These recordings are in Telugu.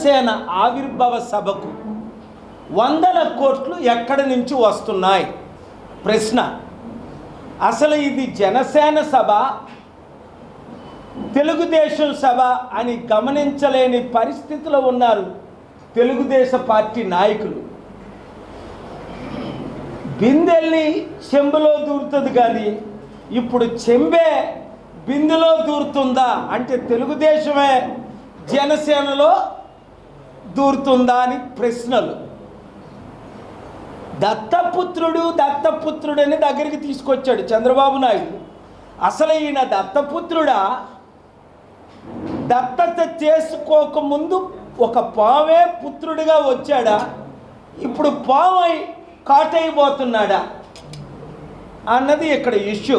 జనసేన ఆవిర్భావ సభకు వందల కోట్లు ఎక్కడి నుంచి వస్తున్నాయి? ప్రశ్న. అసలు ఇది జనసేన సభ, తెలుగుదేశం సభ అని గమనించలేని పరిస్థితిలో ఉన్నారు తెలుగుదేశం పార్టీ నాయకులు. బిందెల్ని చెంబులో దూరుతుంది కానీ ఇప్పుడు చెంబే బిందులో దూరుతుందా అంటే తెలుగుదేశమే జనసేనలో దూరుతుందా అని ప్రశ్నలు. దత్తపుత్రుడని దగ్గరికి తీసుకొచ్చాడు చంద్రబాబు నాయుడు. అసలు ఈయన దత్తపుత్రుడా? దత్తత చేసుకోకముందు ఒక పావే పుత్రుడిగా వచ్చాడా? ఇప్పుడు పావై కాటైపోతున్నాడా అన్నది ఇక్కడ ఇష్యూ.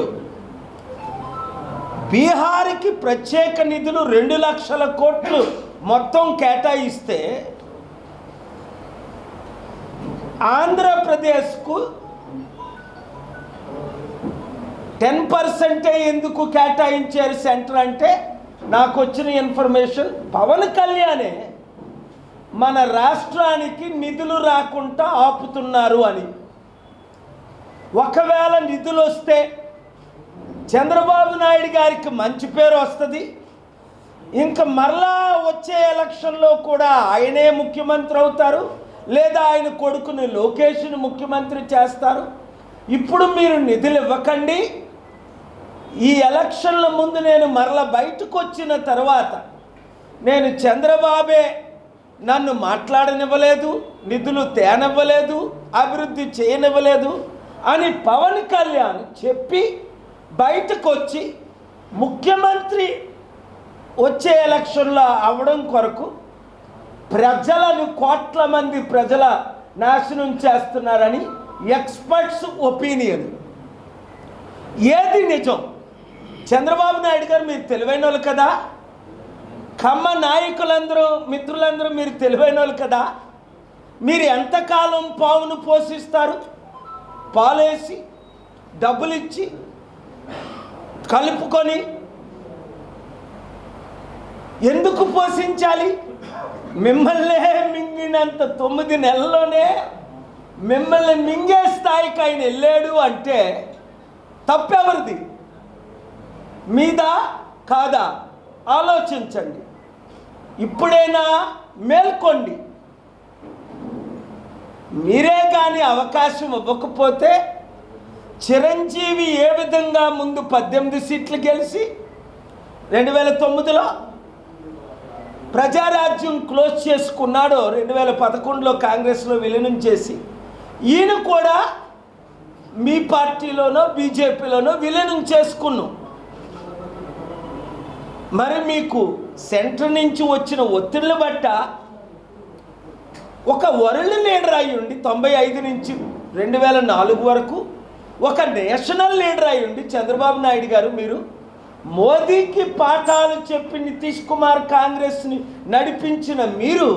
బీహార్కి ప్రత్యేక నిధులు 2 లక్షల కోట్లు మొత్తం కేటాయిస్తే ఆంధ్రప్రదేశ్కు 10% ఎందుకు కేటాయించారు సెంటర్ అంటే నాకు వచ్చిన ఇన్ఫర్మేషన్ పవన్ కళ్యాణే మన రాష్ట్రానికి నిధులు రాకుండా ఆపుతున్నారు అని. ఒకవేళ నిధులు వస్తే చంద్రబాబు నాయుడు గారికి మంచి పేరు వస్తుంది. ఇంకా మరలా వచ్చే ఎలక్షన్లో కూడా ఆయనే ముఖ్యమంత్రి అవుతారు, లేదా ఆయన కొడుకుని లోకేష్ని ముఖ్యమంత్రి చేస్తారు. ఇప్పుడు మీరు నిధులు ఇవ్వకండి, ఈ ఎలక్షన్ల ముందు నేను మరలా బయటకు వచ్చిన తర్వాత నేను చంద్రబాబే నన్ను మాట్లాడనివ్వలేదు, నిధులు తేనివ్వలేదు, అభివృద్ధి చేయనివ్వలేదు అని పవన్ కళ్యాణ్ చెప్పి బయటకు వచ్చి ముఖ్యమంత్రి వచ్చే ఎలక్షన్లో అవ్వడం కొరకు ప్రజలను కోట్ల మంది ప్రజల నాశనం చేస్తున్నారని ఎక్స్పర్ట్స్ ఒపీనియన్. ఏది నిజం? చంద్రబాబు నాయుడు గారు మీరు తెలివైన వాళ్ళు కదా, కమ్మ నాయకులందరూ మిత్రులందరూ మీరు తెలివైన వాళ్ళు కదా, మీరు ఎంతకాలం పావును పోషిస్తారు? పాలేసి డబ్బులు ఇచ్చి కలుపుకొని ఎందుకు పోషించాలి? మిమ్మల్నే మింగినంత 9 నెలల్లోనే మిమ్మల్ని మింగే స్థాయికి ఆయన వెళ్ళాడు అంటే తప్పెవరిది? మీదా కాదా ఆలోచించండి. ఇప్పుడైనా మేల్కోండి. మీరే కానీ అవకాశం ఇవ్వకపోతే చిరంజీవి ఏ విధంగా ముందు 18 సీట్లు గెలిచి 2009లో ప్రజారాజ్యం క్లోజ్ చేసుకున్నాడో, 2011లో కాంగ్రెస్లో విలీనం చేసి ఈయన కూడా మీ పార్టీలోనో బీజేపీలోనో విలీనం చేసుకున్నాం. మరి మీకు సెంటర్ నుంచి వచ్చిన ఒత్తిళ్లు బట్ట ఒక వరల్డ్ లీడర్ అయి ఉండి 95 నుంచి 2004 వరకు ఒక నేషనల్ లీడర్ అయి ఉండి చంద్రబాబు నాయుడు గారు మీరు మోదీకి పాఠాలు చెప్పి నితీష్ కుమార్ కాంగ్రెస్ని నడిపించిన మీరు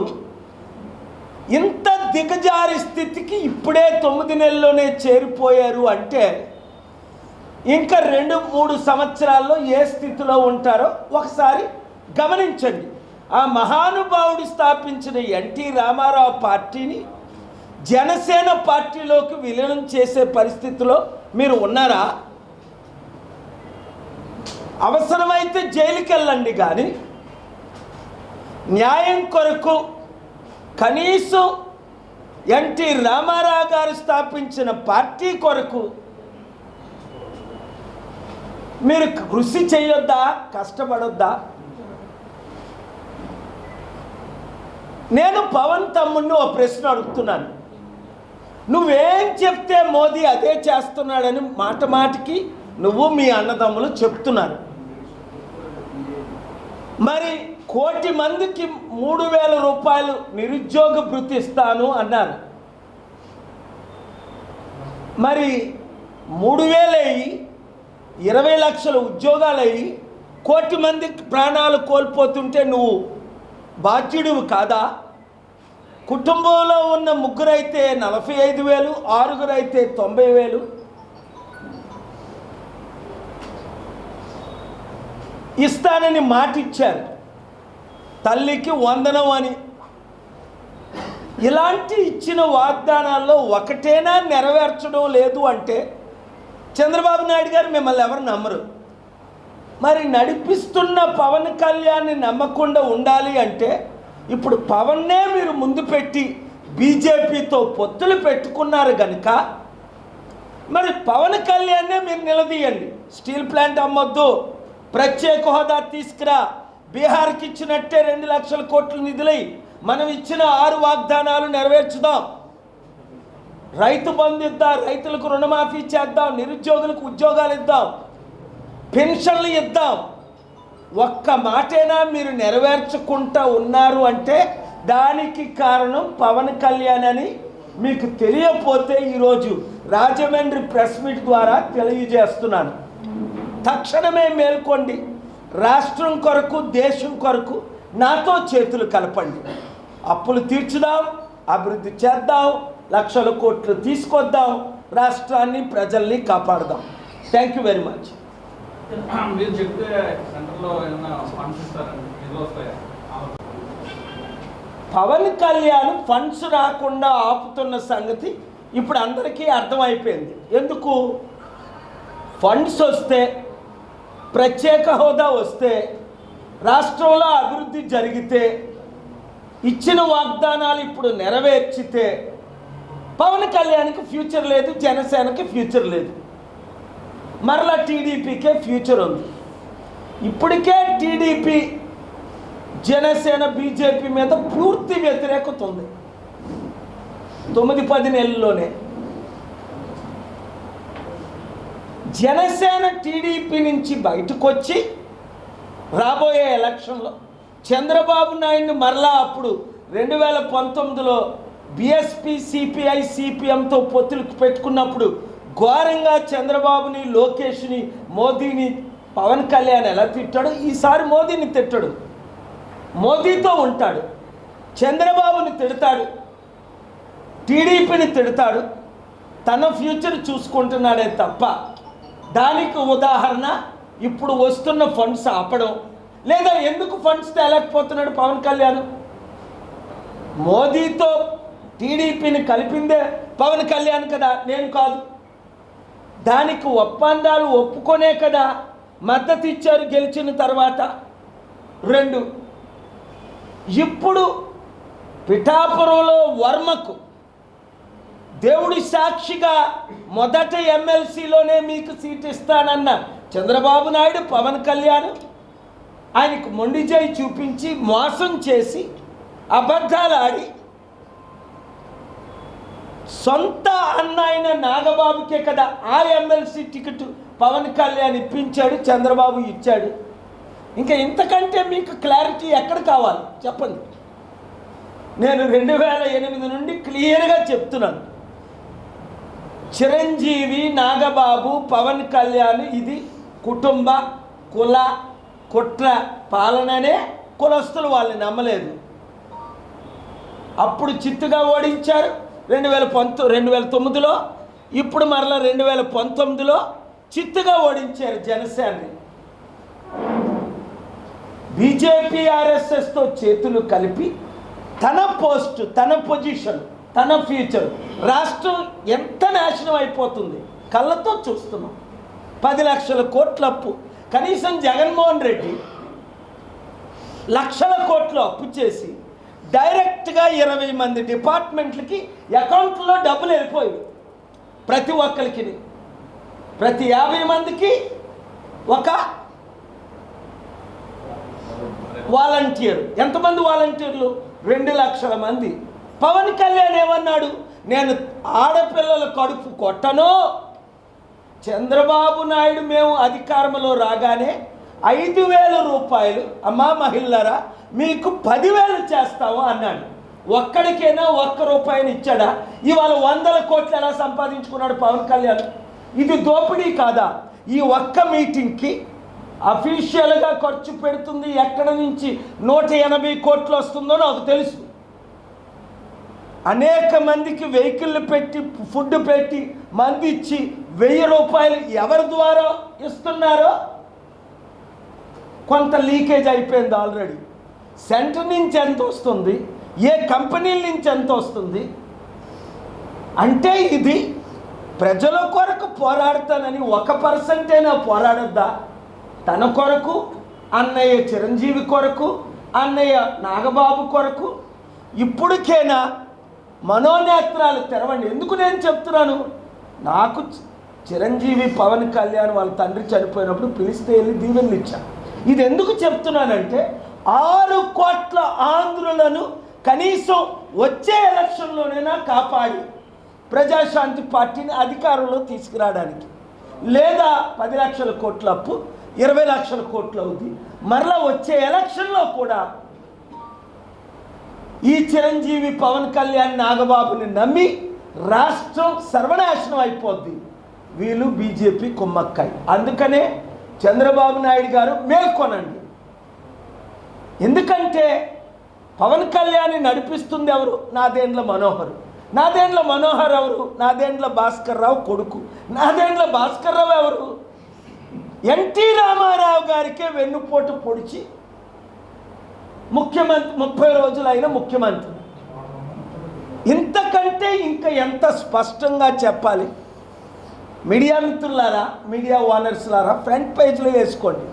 ఇంత దిగజారి స్థితికి ఇప్పుడే 9 నెలల్లోనే చేరిపోయారు అంటే ఇంకా 2-3 సంవత్సరాల్లో ఏ స్థితిలో ఉంటారో ఒకసారి గమనించండి. ఆ మహానుభావుడు స్థాపించిన ఎన్టీ రామారావు పార్టీని జనసేన పార్టీలోకి విలీనం చేసే పరిస్థితిలో మీరు ఉన్నారా? అవసరమైతే జైలుకి వెళ్ళండి, కానీ న్యాయం కొరకు కనీసం ఎన్టీ రామారావు గారు స్థాపించిన పార్టీ కొరకు మీరు కృషి చేయొద్దా? కష్టపడొద్దా? నేను పవన్ తమ్ముడిని ఓ ప్రశ్న అడుగుతున్నాను. నువ్వేం చెప్తే మోదీ అదే చేస్తున్నాడని మాటికి నువ్వు మీ అన్నదమ్ములు చెప్తున్నారు. మరి 1 కోటి మందికి 3,000 రూపాయలు నిరుద్యోగ భృతి ఇస్తాను అన్నారు. మరి 3,000 అయ్యి 20 లక్షల ఉద్యోగాలు అయ్యి 1 కోటి మంది ప్రాణాలు కోల్పోతుంటే నువ్వు బాధ్యుడివి కాదా? కుటుంబంలో ఉన్న 3 అయితే 45,000, 6 అయితే 90,000. ఇస్తానని మాట ఇచ్చారు. తల్లికి వందనం అని ఇలాంటి ఇచ్చిన వాగ్దానాల్లో ఒకటేనా నెరవేర్చడం లేదు అంటే చంద్రబాబు నాయుడు గారు మిమ్మల్ని ఎవరు నమ్మరు. మరి నడిపిస్తున్న పవన్ కళ్యాణ్ని నమ్మకుండా ఉండాలి అంటే ఇప్పుడు పవన్నే మీరు ముందు పెట్టి బీజేపీతో పొత్తులు పెట్టుకున్నారు కనుక మరి పవన్ కళ్యాణ్నే మీరు నిలదీయండి. స్టీల్ ప్లాంట్ అమ్మొద్దు, ప్రత్యేక హోదా తీసుకురా, బీహార్కి ఇచ్చినట్టే 2 లక్షల కోట్ల నిధులై మనం ఇచ్చిన 6 వాగ్దానాలు నెరవేర్చుదాం, రైతు బంధు ఇద్దాం, రైతులకు రుణమాఫీ చేద్దాం, నిరుద్యోగులకు ఉద్యోగాలు ఇద్దాం, పెన్షన్లు ఇద్దాం. ఒక్క మాటైనా మీరు నెరవేర్చకుండా ఉన్నారు అంటే దానికి కారణం పవన్ కళ్యాణ్ అని మీకు తెలియకపోతే ఈరోజు రాజమండ్రి ప్రెస్ మీట్ ద్వారా తెలియజేస్తున్నాను. తక్షణమే మేల్కోండి, రాష్ట్రం కొరకు దేశం కొరకు నాతో చేతులు కలపండి. అప్పులు తీర్చుదాం, అభివృద్ధి చేద్దాం, లక్షల కోట్లు తీసుకొద్దాం, రాష్ట్రాన్ని ప్రజల్ని కాపాడదాం. Thank you very much. మీరు చెప్తే సెంటర్లో ఏమైనా ఫండ్స్ ఇస్తారండి, నిధులు వస్తాయా? పవన్ కళ్యాణ్ ఫండ్స్ రాకుండా ఆపుతున్న సంగతి ఇప్పుడు అందరికీ అర్థమైపోయింది. ఎందుకు? ఫండ్స్ వస్తే, ప్రత్యేక హోదా వస్తే, రాష్ట్రంలో అభివృద్ధి జరిగితే, ఇచ్చిన వాగ్దానాలు ఇప్పుడు నెరవేర్చితే పవన్ కళ్యాణ్కి ఫ్యూచర్ లేదు, జనసేనకి ఫ్యూచర్ లేదు, మరలా టీడీపీకే ఫ్యూచర్ ఉంది. ఇప్పటికే టీడీపీ జనసేన బీజేపీ మీద పూర్తి వ్యతిరేకత ఉంది. 9-10 నెలల్లోనే జనసేన టీడీపీ నుంచి బయటకు వచ్చి రాబోయే ఎలక్షన్లో చంద్రబాబు నాయుడిని మరలా అప్పుడు 2019లో బీఎస్పీ సిపిఐ సిపిఎంతో పొత్తులు పెట్టుకున్నప్పుడు ఘోరంగా చంద్రబాబుని, లోకేష్ని, మోదీని పవన్ కళ్యాణ్ ఎలా తిట్టాడు, ఈసారి మోదీని తిట్టడు, మోదీతో ఉంటాడు, చంద్రబాబుని తిడతాడు, టీడీపీని తిడతాడు, తన ఫ్యూచర్ చూసుకుంటున్నాడే తప్ప దానికి ఉదాహరణ ఇప్పుడు వస్తున్న ఫండ్స్ ఆపడం. లేదా ఎందుకు ఫండ్స్ తేలేకపోతున్నాడు పవన్ కళ్యాణ్? మోదీతో టీడీపీని కలిపిందే పవన్ కళ్యాణ్ కదా, నేను కాదు. దానికి ఒప్పందాలు ఒప్పుకొనే కదా మద్దతు ఇచ్చారు గెలిచిన తర్వాత. 2, ఇప్పుడు పిఠాపురంలో వర్మకు దేవుడి సాక్షిగా మొదట ఎమ్మెల్సీలోనే మీకు సీట్ ఇస్తానన్న చంద్రబాబు నాయుడు, పవన్ కళ్యాణ్ ఆయనకు మొండి చేయి చూపించి మోసం చేసి అబద్ధాలు ఆడి సొంత అన్న అయిన నాగబాబుకే కదా ఆ ఎమ్మెల్సీ టికెట్ పవన్ కళ్యాణ్ ఇప్పించాడు, చంద్రబాబు ఇచ్చాడు. ఇంకా ఇంతకంటే మీకు క్లారిటీ ఎక్కడ కావాలి చెప్పండి? నేను 2008 నుండి క్లియర్గా చెప్తున్నాను, చిరంజీవి, నాగబాబు, పవన్ కళ్యాణ్ ఇది కుటుంబ కుల కుట్ర పాలననే కులస్తులు వాళ్ళని నమ్మలేదు. అప్పుడు చిత్తుగా ఓడించారు 2009లో, ఇప్పుడు మరలా 2019లో చిత్తుగా ఓడించారు జనసేనని. బీజేపీ ఆర్ఎస్ఎస్తో చేతులు కలిపి తన పోస్టు, తన పొజిషన్, తన ఫ్యూచర్, రాష్ట్రం ఎంత నాశనం అయిపోతుంది కళ్ళతో చూస్తున్నాం. 10 లక్షల కోట్ల అప్పు. కనీసం జగన్మోహన్ రెడ్డి లక్షల కోట్లు అప్పు చేసి డైరెక్ట్గా 20 మంది డిపార్ట్మెంట్లకి అకౌంట్లో డబ్బులు వెళ్ళిపోయాయి. ప్రతి ఒక్కరికి, ప్రతి 50 మందికి ఒక వాలంటీర్. ఎంతమంది వాలంటీర్లు? 2 లక్షల మంది. పవన్ కళ్యాణ్ ఏమన్నాడు? నేను ఆడపిల్లల కడుపు కొట్టను, చంద్రబాబు నాయుడు మేము అధికారంలో రాగానే 5,000 రూపాయలు అమ్మా మహిళరా మీకు 10,000 చేస్తాము అన్నాడు. ఒక్కడికైనా 1 రూపాయిని ఇచ్చాడా? ఇవాళ 100 కోట్లు ఎలా సంపాదించుకున్నాడు పవన్ కళ్యాణ్? ఇది దోపిడీ కాదా? ఈ ఒక్క మీటింగ్కి అఫీషియల్గా ఖర్చు పెడుతుంది ఎక్కడ నుంచి 180 కోట్లు వస్తుందో నాకు తెలుసు. అనేక మందికి వెహికల్ పెట్టి, ఫుడ్ పెట్టి, మంది ఇచ్చి 1000 రూపాయలు ఎవరి ద్వారా ఇస్తున్నారో కొంత లీకేజ్ అయిపోయింది ఆల్రెడీ. సెంటర్ నుంచి ఎంత వస్తుంది, ఏ కంపెనీల నుంచి ఎంత వస్తుంది అంటే ఇది ప్రజల కొరకు పోరాడతానని 1% అయినా పోరాడొద్దా? తన కొరకు, అన్నయ్య చిరంజీవి కొరకు, అన్నయ్య నాగబాబు కొరకు ఇప్పటికైనా మనోనేత్రాలు తెరవండి. ఎందుకు నేను చెప్తున్నాను? నాకు చిరంజీవి పవన్ కళ్యాణ్ వాళ్ళ తండ్రి చనిపోయినప్పుడు పిలిస్తే వెళ్ళి దీవెనలు ఇచ్చాను. ఇది ఎందుకు చెప్తున్నానంటే 6 కోట్ల ఆంధ్రులను కనీసం వచ్చే ఎలక్షన్లోనైనా కాపాడి ప్రజాశాంతి పార్టీని అధికారంలో తీసుకురావడానికి, లేదా 10 లక్షల కోట్ల అప్పు 20 లక్షల కోట్లు అవుతుంది. మరలా వచ్చే ఎలక్షన్లో కూడా ఈ చిరంజీవి పవన్ కళ్యాణ్ నాగబాబుని నమ్మి రాష్ట్రం సర్వనాశనం అయిపోద్ది. వీళ్ళు బీజేపీ కుమ్మక్కాయి. అందుకనే చంద్రబాబు నాయుడు గారు మేల్కొనండి. ఎందుకంటే పవన్ కళ్యాణ్ నడిపిస్తుంది ఎవరు? నాదెండ్ల మనోహర్. నాదెండ్ల మనోహర్ ఎవరు? నాదెండ్ల భాస్కర్ రావు కొడుకు. నాదెండ్ల భాస్కర్ రావు ఎవరు? ఎన్టీ రామారావు గారికే వెన్నుపోటు పొడిచి ముఖ్యమంత్రి 30 రోజులైన ముఖ్యమంత్రి. ఇంతకంటే ఇంకా ఎంత స్పష్టంగా చెప్పాలి? మీడియా మిత్రులారా, మీడియా ఓనర్స్లారా, ఫ్రంట్ పేజ్లో వేసుకోండి.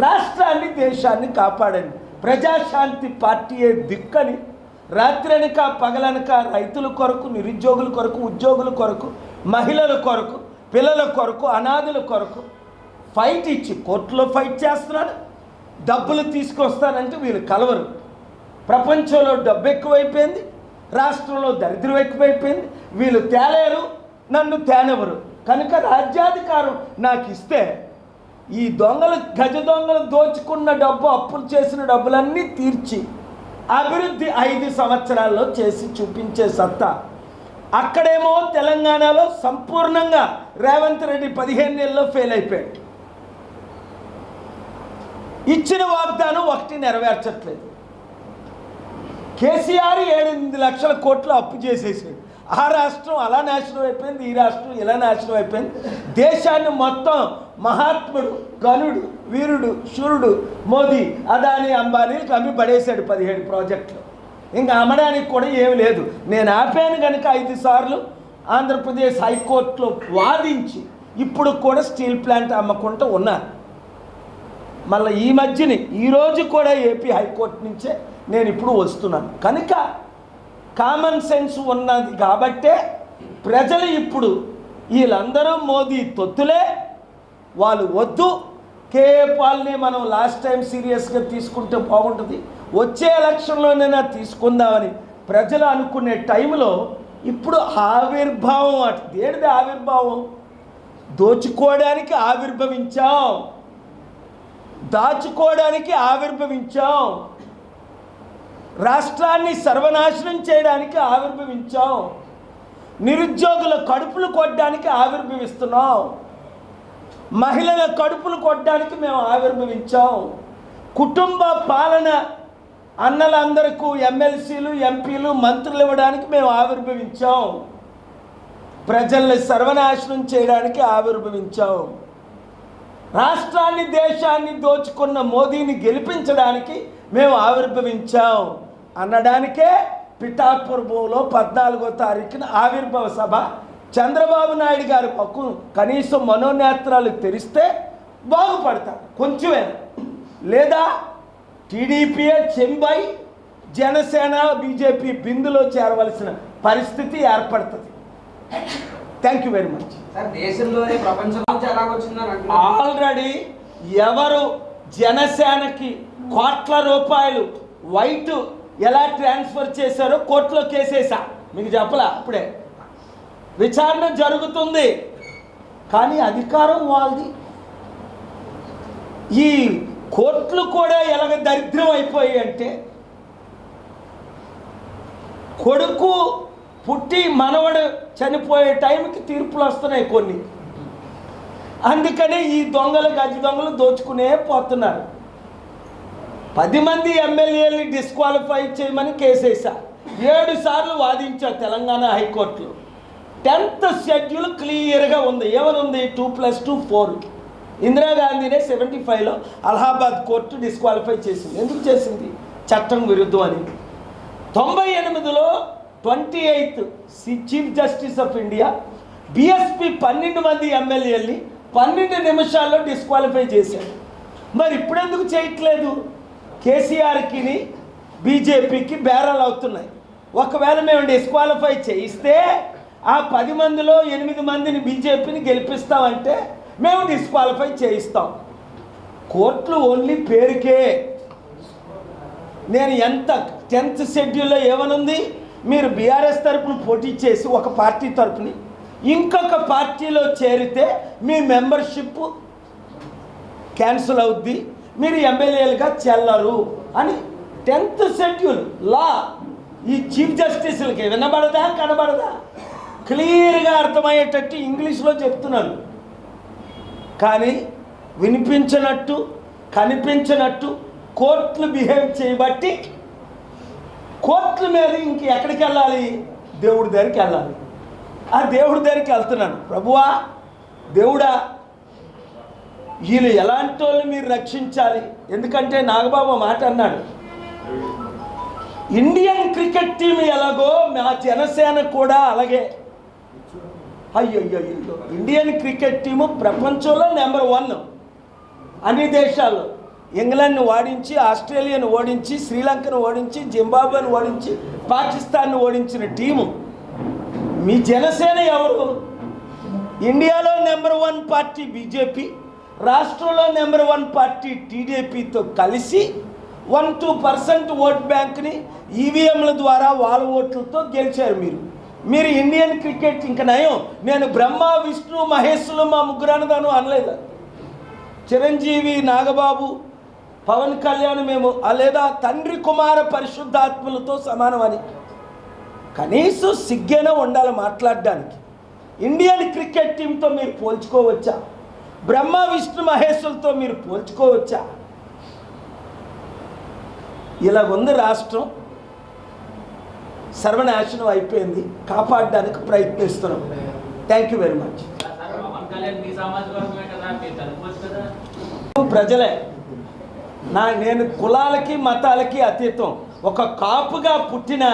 రాష్ట్రాన్ని దేశాన్ని కాపాడండి. ప్రజాశాంతి పార్టీయే దిక్కని రాత్రనక పగలనక రైతుల కొరకు, నిరుద్యోగుల కొరకు, ఉద్యోగుల కొరకు, మహిళల కొరకు, పిల్లల కొరకు, అనాథుల కొరకు ఫైట్ ఇచ్చి కోర్టులో ఫైట్ చేస్తున్నాడు. డబ్బులు తీసుకొస్తానంటే వీళ్ళు కలవరు. ప్రపంచంలో డబ్బు ఎక్కువైపోయింది, రాష్ట్రంలో దరిద్రం ఎక్కువైపోయింది. వీళ్ళు తేలేరు, నన్ను తేనెవరు. కనుక రాజ్యాధికారం నాకు ఇస్తే ఈ దొంగలు, గజ దొంగలు దోచుకున్న డబ్బు, అప్పులు చేసిన డబ్బులన్నీ తీర్చి అభివృద్ధి 5 సంవత్సరాల్లో చేసి చూపించే సత్తా. అక్కడేమో తెలంగాణలో సంపూర్ణంగా రేవంత్ రెడ్డి 15 నెలల్లో ఫెయిల్ అయిపోయాడు. ఇచ్చిన వాగ్దానం ఒకటి నెరవేర్చట్లేదు. కేసీఆర్ 7-8 లక్షల కోట్లు అప్పు చేసేసాడు. ఆ రాష్ట్రం అలా నాశనం అయిపోయింది, ఈ రాష్ట్రం ఇలా నాశనం అయిపోయింది. దేశాన్ని మొత్తం మహాత్ముడు, గనుడు, వీరుడు, శూరుడు మోదీ, అదానీ, అంబానీలకు అమ్మి పడేశాడు 17 ప్రాజెక్టులు. ఇంకా అమ్మడానికి కూడా ఏమి లేదు. నేను ఆపాను కనుక 5 సార్లు ఆంధ్రప్రదేశ్ హైకోర్టులో వాదించి ఇప్పుడు కూడా స్టీల్ ప్లాంట్ అమ్మకుండా ఉన్నారు. మళ్ళీ ఈ మధ్యని ఈరోజు కూడా ఏపీ హైకోర్టు నుంచే నేను ఇప్పుడు వస్తున్నాను. కనుక కామన్ సెన్స్ ఉన్నది కాబట్టే ప్రజలు ఇప్పుడు వీళ్ళందరూ మోదీ తొత్తులే, వాళ్ళు వద్దు. కేఏ పాల్ని మనం లాస్ట్ టైం సీరియస్గా తీసుకుంటే బాగుంటుంది, వచ్చే ఎలక్షన్లోనైనా తీసుకుందామని ప్రజలు అనుకునే టైంలో ఇప్పుడు ఆవిర్భావం. దేనిది ఆవిర్భావం? దోచుకోవడానికి ఆవిర్భవించాం, దాచుకోవడానికి ఆవిర్భవించాం, రాష్ట్రాన్ని సర్వనాశనం చేయడానికి ఆవిర్భవించాం, నిరుద్యోగుల కడుపులు కొట్టడానికి ఆవిర్భవిస్తున్నాం, మహిళల కడుపులు కొట్టడానికి మేము ఆవిర్భవించాం, కుటుంబ పాలన అన్నలందరికీ ఎమ్మెల్సీలు, ఎంపీలు, మంత్రులు ఇవ్వడానికి మేము ఆవిర్భవించాం, ప్రజల్ని సర్వనాశనం చేయడానికి ఆవిర్భవించాం, రాష్ట్రాన్ని దేశాన్ని దోచుకున్న మోదీని గెలిపించడానికి మేము ఆవిర్భవించాం అనడానికే పిఠాపురంలో 14వ తారీఖున ఆవిర్భావ సభ. చంద్రబాబు నాయుడు గారి పక్కన కనీసం మనోనేత్రాలు తెరిస్తే బాగుపడతారు కొంచెమే, లేదా టీడీపీఏ చెంబై జనసేన బీజేపీ బిందులో చేరవలసిన పరిస్థితి ఏర్పడుతుంది. Thank you very much. దేశంలోనే ప్రపంచంలో ఆల్రెడీ ఎవరు జనసేనకి కోట్ల రూపాయలు వైట్ ఎలా ట్రాన్స్ఫర్ చేశారో కోర్టులో కేసేసా, మీకు చెప్పలా? అప్పుడే విచారణ జరుగుతుంది. కానీ అధికారం వాళ్ళది. ఈ కోర్టులు కూడా ఎలాగ దరిద్రం అయిపోయాయి అంటే, కొడుకు పుట్టి మనవడు చనిపోయే టైంకి తీర్పులు వస్తున్నాయి కొన్ని. అందుకని ఈ దొంగలు, గజ దొంగలు దోచుకునే పోతున్నారు. 10 మంది ఎమ్మెల్యేలని డిస్క్వాలిఫై చేయమని కేసేసా, 7 సార్లు వాదించా తెలంగాణ హైకోర్టులో. 10th షెడ్యూల్ క్లియర్గా ఉంది. ఏమని ఉంది? 2+2 4. ఇందిరాగాంధీనే 75లో అలహాబాద్ కోర్టు డిస్క్వాలిఫై చేసింది. ఎందుకు చేసింది? చట్టం విరుద్ధం అని. 98లో 28th chief justice of India BSP 12 మంది ఎమ్మెల్యేలని 12 నిమిషాల్లో డిస్క్వాలిఫై చేశారు. మరి ఇప్పుడెందుకు చేయట్లేదు? కేసీఆర్కి బీజేపీకి బేరాలు అవుతున్నాయి. ఒకవేళ మేము డిస్క్వాలిఫై చేయిస్తే ఆ 10 మందిలో 8 మందిని బీజేపీని గెలిపిస్తామంటే మేము డిస్క్వాలిఫై చేయిస్తాం. కోర్టులు ఓన్లీ పేరుకే. నేను ఎంత 10th షెడ్యూల్లో ఏమనుంది, మీరు బీఆర్ఎస్ తరపున పోటీ చేసి ఒక పార్టీ తరపుని ఇంకొక పార్టీలో చేరితే మీ మెంబర్షిప్ క్యాన్సిల్ అవుద్ది, మీరు ఎమ్మెల్యేలుగా చెల్లరు అని 10th షెడ్యూల్ లా. ఈ చీఫ్ జస్టిస్లకి వినబడదా కనబడదా? క్లియర్గా అర్థమయ్యేటట్టు ఇంగ్లీష్లో చెప్తున్నాను. కానీ వినిపించినట్టు కనిపించినట్టు కోర్టులు బిహేవ్ చేయబట్టి కోర్టుల మీద ఇంక ఎక్కడికి వెళ్ళాలి? దేవుడి దగ్గరికి వెళ్ళాలి. ఆ దేవుడి దగ్గరికి వెళ్తున్నాను. ప్రభువా, దేవుడా, వీళ్ళు ఎలాంటి వాళ్ళు మీరు రక్షించాలి. ఎందుకంటే నాగబాబు మాట అన్నాడు, ఇండియన్ క్రికెట్ టీం ఎలాగో మా జనసేన కూడా అలాగే. అయ్యో, ఇండియన్ క్రికెట్ టీము ప్రపంచంలో నెంబర్ 1 అన్ని దేశాల్లో. ఇంగ్లాండ్ని ఓడించి, ఆస్ట్రేలియాను ఓడించి, శ్రీలంకను ఓడించి, జింబాబ్వేను ఓడించి, పాకిస్తాన్ను ఓడించిన టీము మీ జనసేన ఎవరు? ఇండియాలో నెంబర్ 1 పార్టీ బీజేపీ, రాష్ట్రంలో నెంబర్ 1 పార్టీ టీడీపీతో కలిసి 1-2% ఓట్ బ్యాంక్ని ఈవీఎంల ద్వారా వాళ్ళ ఓట్లతో గెలిచారు. మీరు ఇండియన్ క్రికెట్ ఇంకా నయం. నేను బ్రహ్మ విష్ణు మహేశ్వరులు మా ముగ్గురన్నదాను అనలేదు. చిరంజీవి, నాగబాబు, పవన్ కళ్యాణ్ మేము లేదా తండ్రి కుమార పరిశుద్ధాత్మలతో సమానమని కనీసం సిగ్గైనా ఉండాలి మాట్లాడడానికి. ఇండియన్ క్రికెట్ టీంతో మీరు పోల్చుకోవచ్చా? బ్రహ్మ విష్ణు మహేశ్వరులతో మీరు పోల్చుకోవచ్చా? ఇలా ఉంది రాష్ట్రం. సర్వనాశనం అయిపోయింది. కాపాడడానికి ప్రయత్నిస్తున్నాం. Thank you very much. ప్రజలే నేను కులాలకి మతాలకి అతీతం. ఒక కాపుగా పుట్టిన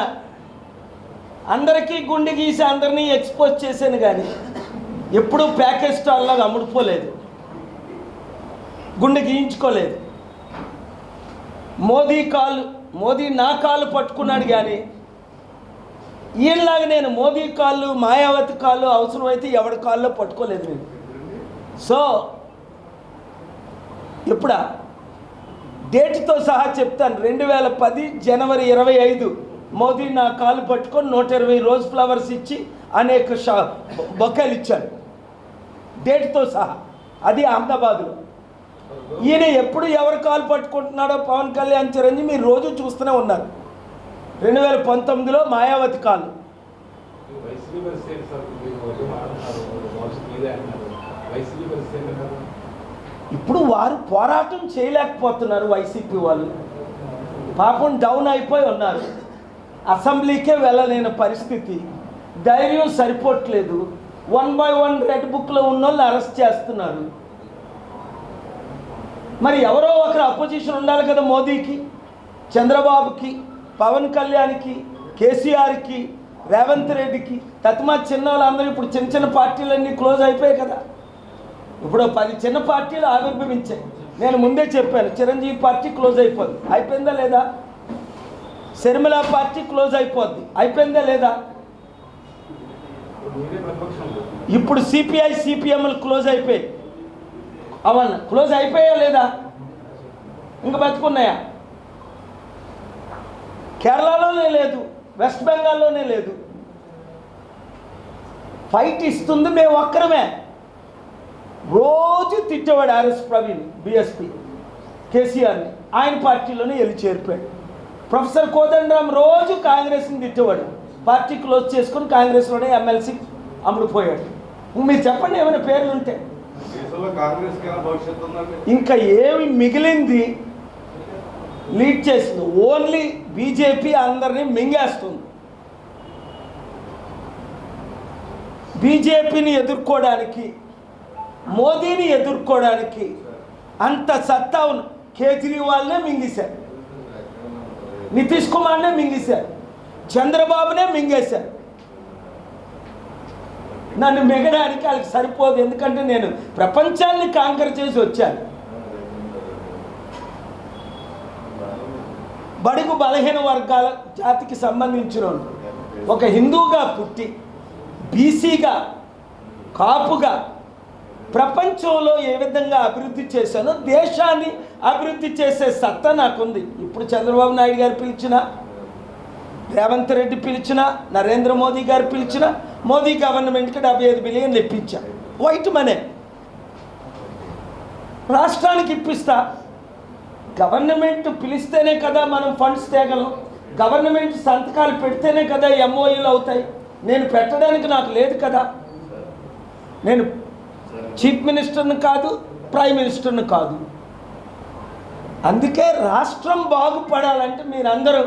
అందరికీ గుండె గీసి అందరినీ ఎక్స్పోజ్ చేశాను, కానీ ఎప్పుడూ ప్యాకేజ్ స్టాల్లో అమ్ముడుపోలేదు, గుండె గీయించుకోలేదు. మోదీ నా కాళ్ళు పట్టుకున్నాడు, కానీ ఈయనలాగా నేను మోదీ కాళ్ళు, మాయావతి కాళ్ళు, అవసరమైతే ఎవరి కాళ్ళలో పట్టుకోలేదు నేను. సో ఇప్పుడా డేట్తో సహా చెప్తాను. 2010 జనవరి 25 మోదీ నా కాలు పట్టుకొని 120 రోజ్ ఫ్లవర్స్ ఇచ్చి అనేక బొకేలు ఇచ్చాడు డేట్తో సహా. అది అహ్మదాబాద్లో. ఈయన ఎప్పుడు ఎవరి కాలు పట్టుకుంటున్నాడో పవన్ కళ్యాణ్, చిరంజీవి మీరు రోజు చూస్తూనే ఉన్నారు. 2019లో మాయావతి కాలు. ఇప్పుడు వారు పోరాటం చేయలేకపోతున్నారు. వైసీపీ వాళ్ళు పాపం డౌన్ అయిపోయి ఉన్నారు. అసెంబ్లీకే వెళ్ళలేని పరిస్థితి. ధైర్యం సరిపోవట్లేదు. 1 by 1 రెడ్ బుక్లో ఉన్న వాళ్ళు అరెస్ట్ చేస్తున్నారు. మరి ఎవరో ఒకరు అపోజిషన్ ఉండాలి కదా మోదీకి, చంద్రబాబుకి, పవన్ కళ్యాణ్కి, కేసీఆర్కి, రేవంత్ రెడ్డికి. తత్మా చిన్న వాళ్ళందరూ ఇప్పుడు చిన్న చిన్న పార్టీలన్నీ క్లోజ్ అయిపోయాయి కదా. ఇప్పుడు 10 చిన్న పార్టీలు ఆవిర్భవించాయి. నేను ముందే చెప్పాను, చిరంజీవి పార్టీ క్లోజ్ అయిపోయిందా లేదా? శర్మిల పార్టీ క్లోజ్ అయిపోద్ది, అయిపోయిందా లేదా? ఇప్పుడు సిపిఐ సిపిఎంలు క్లోజ్ అయిపోయాయి. అవన్న క్లోజ్ అయిపోయా లేదా? ఇంకా బతుకున్నాయా? కేరళలోనే లేదు, వెస్ట్ బెంగాల్లోనే లేదు. ఫైట్ ఇస్తుంది మేము ఒక్కరమే. రోజు తిట్టేవాడు ఆర్ఎస్ ప్రవీణ్, బిఎస్పి, కేసీఆర్ని. ఆయన పార్టీలోనే వెళ్ళి చేరిపోయాడు. ప్రొఫెసర్ కోదండరామ్ రోజు కాంగ్రెస్ని తిట్టేవాడు. పార్టీ క్లోజ్ చేసుకొని కాంగ్రెస్లోనే ఎమ్మెల్సీ అమ్ముడుపోయాడు. మీరు చెప్పండి ఏమైనా పేర్లు ఉంటే. ఇంకా ఏమి మిగిలింది లీడ్ చేస్తుంది? ఓన్లీ బీజేపీ అందరినీ మింగేస్తుంది. బీజేపీని ఎదుర్కోవడానికి, మోదీని ఎదుర్కోవడానికి అంత సత్తా ఉన్న కేజ్రీవాల్నే మింగేశారు, నితీష్ కుమార్నే మింగేశారు. చంద్రబాబునే మింగేశారు. నన్ను మిగడానికి వాళ్ళకి సరిపోదు, ఎందుకంటే నేను ప్రపంచాన్ని కాంకర్ చేసి వచ్చాను. బడుగు బలహీన వర్గాల జాతికి సంబంధించిన ఒక హిందూగా పుట్టి బీసీగా కాపుగా ప్రపంచంలో ఏ విధంగా అభివృద్ధి చేశానో దేశాన్ని అభివృద్ధి చేసే సత్తా నాకుంది. ఇప్పుడు చంద్రబాబు నాయుడు గారు పిలిచిన, రేవంత్ రెడ్డి పిలిచిన, నరేంద్ర మోదీ గారు పిలిచిన, మోదీ గవర్నమెంట్కి 75 బిలియన్లు ఇప్పించా. వైట్ మనీ రాష్ట్రానికి ఇప్పిస్తా. గవర్నమెంట్ పిలిస్తేనే కదా మనం ఫండ్స్ తేగలం, గవర్నమెంట్ సంతకాలు పెడితేనే కదా ఎంఓయూలు అవుతాయి. నేను పెట్టడానికి నాకు లేదు కదా. నేను చీఫ్ మినిస్టర్ని కాదు, ప్రైమ్ మినిస్టర్ని కాదు. అందుకే రాష్ట్రం బాగుపడాలంటే మీరందరూ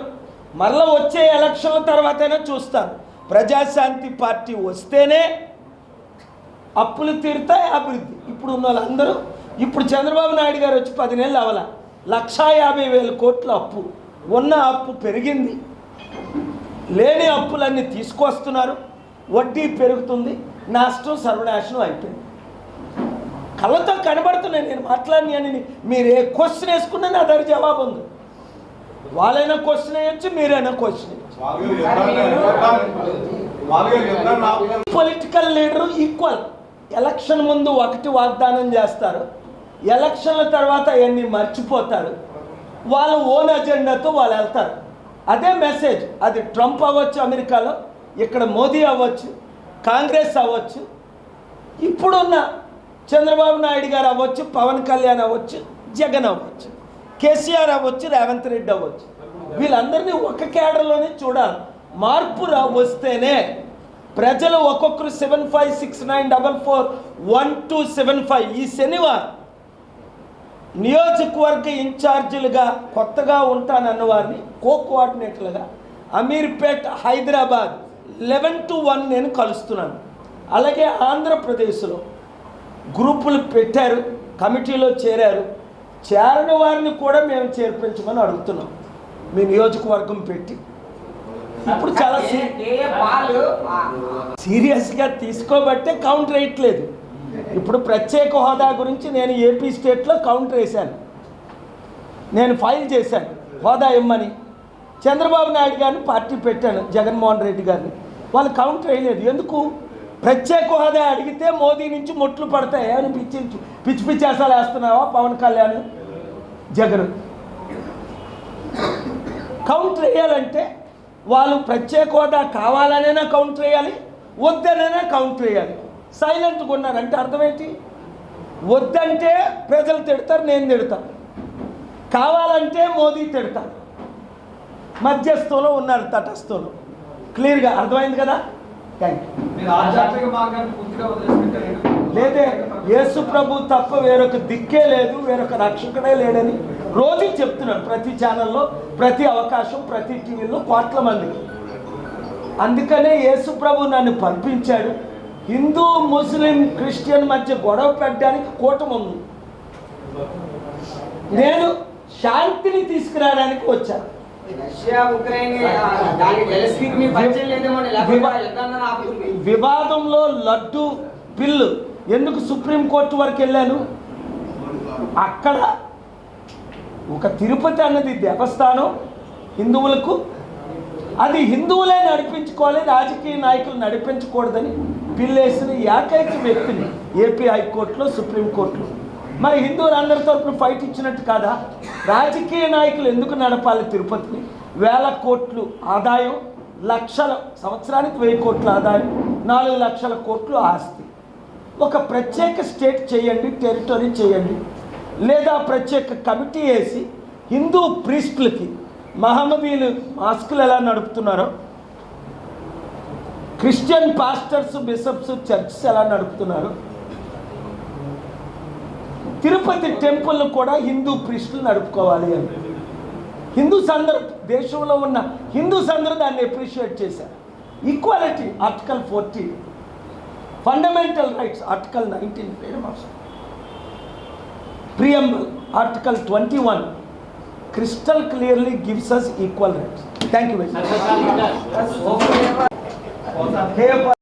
మరలా వచ్చే ఎలక్షన్ల తర్వాతైనా చూస్తారు. ప్రజాశాంతి పార్టీ వస్తేనే అప్పులు తీరుతాయి, అభివృద్ధి. ఇప్పుడు ఉన్న వాళ్ళందరూ, ఇప్పుడు చంద్రబాబు నాయుడు గారు వచ్చి 10 నెలలు అవ్వాల, 1,50,000 కోట్ల అప్పు. ఉన్న అప్పు పెరిగింది, లేని అప్పులన్నీ తీసుకొస్తున్నారు, వడ్డీ పెరుగుతుంది, నష్టం సర్వనాశనం అయిపోయింది. కళ్ళతో కనబడుతున్నాయి. నేను మాట్లాడిని మీరు ఏ క్వశ్చన్ వేసుకున్నా నా దగ్గర జవాబు ఉంది. వాళ్ళైనా క్వశ్చన్ వేయచ్చు, మీరైనా question political leader equal. Election ముందు ఒకటి వాగ్దానం చేస్తారు, ఎలక్షన్ల తర్వాత అవన్నీ మర్చిపోతారు, వాళ్ళ ఓన్ అజెండాతో వాళ్ళు వెళ్తారు. అదే మెసేజ్. అది ట్రంప్ అవ్వచ్చు అమెరికాలో, ఇక్కడ మోదీ అవ్వచ్చు, కాంగ్రెస్ అవ్వచ్చు, ఇప్పుడున్న చంద్రబాబు నాయుడు గారు అవ్వచ్చు, పవన్ కళ్యాణ్ అవ్వచ్చు, జగన్ అవ్వచ్చు, కేసీఆర్ అవ్వచ్చు, రేవంత్ రెడ్డి అవ్వచ్చు. వీళ్ళందరినీ ఒక కేడర్లోనే చూడాలి. మార్పు వస్తేనే ప్రజలు ఒక్కొక్కరు 7569441275 ఈ శనివారం నియోజకవర్గ ఇన్ఛార్జీలుగా కొత్తగా ఉంటానన్న వారిని కోఆర్డినేటర్లుగా అమీర్పేట్ హైదరాబాద్ 11 to 1 నేను కలుస్తున్నాను. అలాగే ఆంధ్రప్రదేశ్లో గ్రూపులు పెట్టారు, కమిటీలో చేరారు. చేరని వారిని కూడా మేము చేర్పించమని అడుగుతున్నాం మీ నియోజకవర్గం పెట్టి. ఇప్పుడు చాలా సీరియస్గా తీసుకోబట్టే కౌంటర్ వేయట్లేదు. ఇప్పుడు ప్రత్యేక హోదా గురించి నేను ఏపీ స్టేట్లో కౌంటర్ వేశాను, నేను ఫైల్ చేశాను హోదా ఇమ్మని. చంద్రబాబు నాయుడు గారిని పార్టీ పెట్టాను, జగన్మోహన్ రెడ్డి గారిని. వాళ్ళు కౌంటర్ వేయలేదు. ఎందుకు? ప్రత్యేక హోదా అడిగితే మోదీ నుంచి మొట్లు పడతాయి అని పిచ్చి పిచ్చేసాలు వేస్తున్నావా పవన్ కళ్యాణ్, జగన్? కౌంటర్ వేయాలంటే వాళ్ళు ప్రత్యేక హోదా కావాలనైనా కౌంటర్ వేయాలి, వద్దనైనా కౌంటర్ వేయాలి. సైలెంట్గా ఉన్నారంటే అర్థం ఏంటి? వద్దంటే ప్రజలు తిడతారు, నేను తిడతాను. కావాలంటే మోదీ తిడతారు. మధ్యస్థంలో ఉన్నారు, తటస్థంలో. క్లియర్గా అర్థమైంది కదా? Thank you. లేదే, యేసు ప్రభు తప్ప వేరొక దిక్కే లేదు, వేరొక రక్షకుడే లేడని రోజు చెప్తున్నాను. ప్రతి ఛానల్లో, ప్రతి అవకాశం, ప్రతి టీవీలో కోట్ల మందికి. అందుకనే యేసు ప్రభు నన్ను పంపించాడు. హిందూ ముస్లిం క్రిస్టియన్ మధ్య గొడవ పెట్టడానికి కూటమి ఉంది. నేను శాంతిని తీసుకురావడానికి వచ్చాను. వివాదంలో లడ్డు బిల్లు ఎందుకు సుప్రీంకోర్టు వరకు వెళ్ళాను? అక్కడ ఒక తిరుపతి అన్నది దేవస్థానం హిందువులకు, అది హిందువులే నడిపించుకోవాలి, రాజకీయ నాయకులు నడిపించకూడదని బిల్లు వేసిన ఏకైక వ్యక్తిని ఏపీ హైకోర్టులో, సుప్రీంకోర్టులో. మరి హిందువులందరి తరపున ఫైట్ ఇచ్చినట్టు కాదా? రాజకీయ నాయకులు ఎందుకు నడపాలి తిరుపతిని? 1000 కోట్లు ఆదాయం, లక్షల, సంవత్సరానికి 1000 కోట్ల ఆదాయం, 4 లక్షల కోట్లు ఆస్తి. ఒక ప్రత్యేక స్టేట్ చేయండి, టెరిటరీ చేయండి, లేదా ప్రత్యేక కమిటీ వేసి హిందూ ప్రీస్టులకి, మహమ్మదీలు మాస్కులు ఎలా నడుపుతున్నారో, క్రిస్టియన్ పాస్టర్స్, బిషప్స్, చర్చెస్ ఎలా నడుపుతున్నారు, తిరుపతి టెంపుల్ కూడా హిందూ ప్రీస్టులు నడుపుకోవాలి అని హిందూస్ అందరూ, దేశంలో ఉన్న హిందూస్ అందరూ దాన్ని అప్రిషియేట్ చేశారు. Equality article 40, fundamental rights article 19, freedom of ప్రియంబల్ article 21 crystal clearly gives us equal rights. Thank you sir, sir, sir, sir. Very much.